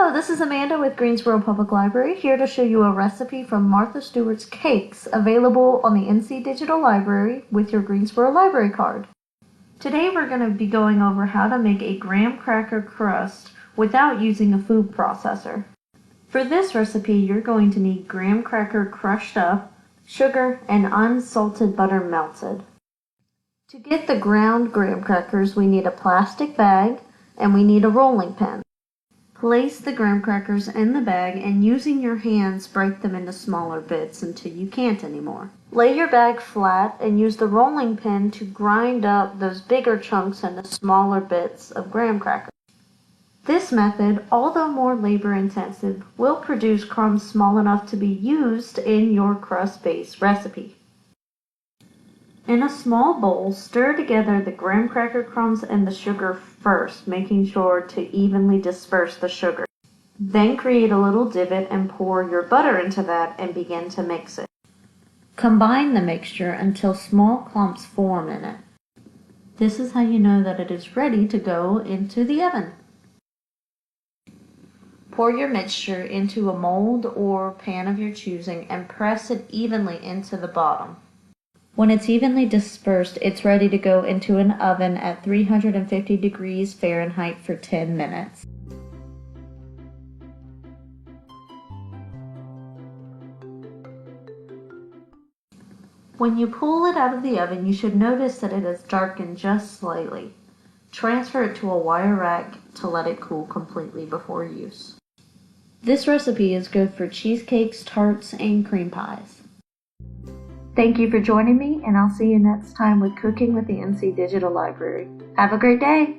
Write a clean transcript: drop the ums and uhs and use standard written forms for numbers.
Hello, this is Amanda with Greensboro Public Library, here to show you a recipe from Martha Stewart's Cakes, available on the NC Digital Library with your Greensboro Library card. Today we're going to be going over how to make a graham cracker crust without using a food processor. For this recipe, you're going to need graham cracker crushed up, sugar, and unsalted butter melted. To get the ground graham crackers, we need a plastic bag and we need a rolling pin. Place the graham crackers in the bag and using your hands break them into smaller bits until you can't anymore. Lay your bag flat and use the rolling pin to grind up those bigger chunks into smaller bits of graham crackers. This method, although more labor intensive, will produce crumbs small enough to be used in your crust-based recipe. In a small bowl, stir together the graham cracker crumbs and the sugar first, making sure to evenly disperse the sugar. Then create a little divot and pour your butter into that and begin to mix it. Combine the mixture until small clumps form in it. This is how you know that it is ready to go into the oven. Pour your mixture into a mold or pan of your choosing and press it evenly into the bottom. When it's evenly dispersed, it's ready to go into an oven at 350 degrees Fahrenheit for 10 minutes. When you pull it out of the oven, you should notice that it has darkened just slightly. Transfer it to a wire rack to let it cool completely before use. This recipe is good for cheesecakes, tarts, and cream pies. Thank you for joining me, and I'll see you next time with Cooking with the NC Digital Library. Have a great day!